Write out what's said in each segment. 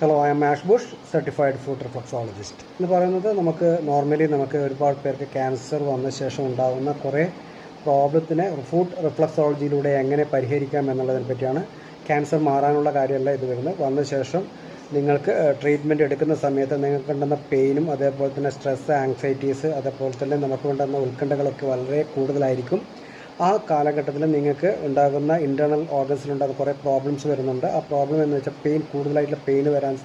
Hello, I M ash Bush, certified food റിഫ്ലക്സോളജിസ്റ്റ് എന്ന് പറയുന്നത് നമുക്ക് ഒരുപാട് പേർക്ക് ക്യാൻസർ വന്ന ശേഷം ഉണ്ടാകുന്ന കുറേ പ്രോബ്ലത്തിനെ ഫുഡ് റിഫ്ലക്സോളജിയിലൂടെ എങ്ങനെ പരിഹരിക്കാം എന്നുള്ളതിനെ പറ്റിയാണ്. ക്യാൻസർ മാറാനുള്ള കാര്യമല്ല ഇത് വരുന്നത്. വന്ന ശേഷം നിങ്ങൾക്ക് ട്രീറ്റ്മെൻറ്റ് എടുക്കുന്ന സമയത്ത് നിങ്ങൾക്ക് ഉണ്ടാകുന്ന പെയിനും അതേപോലെ തന്നെ സ്ട്രെസ്, ആങ്സൈറ്റീസ്, അതേപോലെ തന്നെ നമുക്ക് ഉണ്ടാകുന്ന ഉത്കണ്ഠകളൊക്കെ വളരെ കൂടുതലായിരിക്കും. ആ കാലഘട്ടത്തിൽ നിങ്ങൾക്ക് ഉണ്ടാകുന്ന ഇൻറ്റേർണൽ ഓർഗൻസിലുണ്ടാകുന്ന കുറേ പ്രോബ്ലംസ് വരുന്നുണ്ട്. ആ പ്രോബ്ലം എന്ന് വെച്ചാൽ കൂടുതലായിട്ടുള്ള പെയിൻ വരാൻ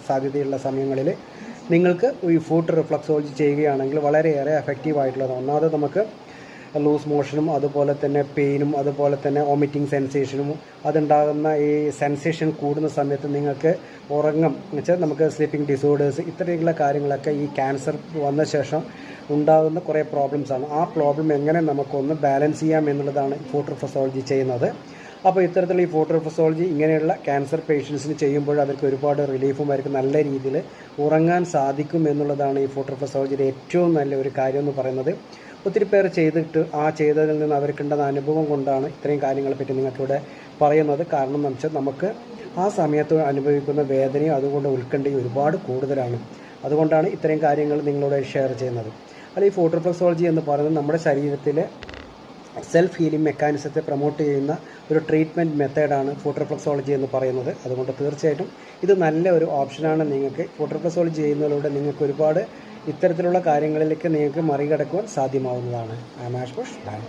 സാധ്യതയുള്ള സമയങ്ങളിൽ നിങ്ങൾക്ക് ഈ ഫുഡ് റിഫ്ലക്സോളജി ചെയ്യുകയാണെങ്കിൽ വളരെയേറെ എഫക്റ്റീവായിട്ടുള്ളതാണ്. ഒന്നാമത് നമുക്ക് ലൂസ് മോഷനും അതുപോലെ തന്നെ പെയിനും അതുപോലെ തന്നെ വോമിറ്റിംഗ് സെൻസേഷനും അതുണ്ടാകുന്ന ഈ സെൻസേഷൻ കൂടുന്ന സമയത്ത് നിങ്ങൾക്ക് ഉറങ്ങും എന്നുവെച്ചാൽ നമുക്ക് സ്ലീപ്പിംഗ് ഡിസോർഡേഴ്സ് ഇത്തരത്തിലുള്ള കാര്യങ്ങളൊക്കെ ഈ ക്യാൻസർ വന്ന ശേഷം ഉണ്ടാകുന്ന കുറേ പ്രോബ്ലംസാണ്. ആ പ്രോബ്ലം എങ്ങനെ നമുക്കൊന്ന് ബാലൻസ് ചെയ്യാം എന്നുള്ളതാണ് ഫുഡ് റിഫ്ലക്സോളജി ചെയ്യുന്നത്. അപ്പോൾ ഇത്തരത്തിലുള്ള ഈ ഫുഡ് റിഫ്ലക്സോളജി ഇങ്ങനെയുള്ള ക്യാൻസർ പേഷ്യൻസിന് ചെയ്യുമ്പോൾ അവർക്ക് ഒരുപാട് റിലീഫും അവർക്ക് നല്ല രീതിയിൽ ഉറങ്ങാൻ സാധിക്കും എന്നുള്ളതാണ് ഈ ഫുഡ് റിഫ്ലക്സോളജിയുടെ ഏറ്റവും നല്ല ഒരു കാര്യം എന്ന് പറയുന്നത്. ഒത്തിരി പേർ ചെയ്തതിൽ നിന്ന് അവർക്കുണ്ടാകുന്ന അനുഭവം കൊണ്ടാണ് ഇത്രയും കാര്യങ്ങളെപ്പറ്റി നിങ്ങൾക്കിവിടെ പറയുന്നത്. കാരണം എന്ന് വെച്ചാൽ നമുക്ക് ആ സമയത്ത് അനുഭവിക്കുന്ന വേദനയും അതുകൊണ്ട് ഉത്കണ്ഠയും ഒരുപാട് കൂടുതലാണ്. അതുകൊണ്ടാണ് ഇത്രയും കാര്യങ്ങൾ നിങ്ങളോട് ഷെയർ ചെയ്യുന്നത്. അല്ല, ഈ ഫുഡ് റിഫ്ലക്സോളജി എന്ന് പറയുന്നത് നമ്മുടെ ശരീരത്തിലെ സെൽഫ് ഹീലിംഗ് മെക്കാനിസത്തെ പ്രൊമോട്ട് ചെയ്യുന്ന ഒരു ട്രീറ്റ്മെൻറ്റ് മെത്തേഡാണ് ഫുഡ് റിഫ്ലക്സോളജി എന്ന് പറയുന്നത്. അതുകൊണ്ട് തീർച്ചയായിട്ടും ഇത് നല്ല ഒരു ഓപ്ഷനാണ്. നിങ്ങൾക്ക് ഫുഡ് റിഫ്ലക്സോളജി ചെയ്യുന്നതിലൂടെ നിങ്ങൾക്ക് ഒരുപാട് ഇത്തരത്തിലുള്ള കാര്യങ്ങളിലേക്ക് നിങ്ങൾക്ക് മറികടക്കുവാൻ സാധ്യമാവുന്നതാണ്. I am Ash Bush. By.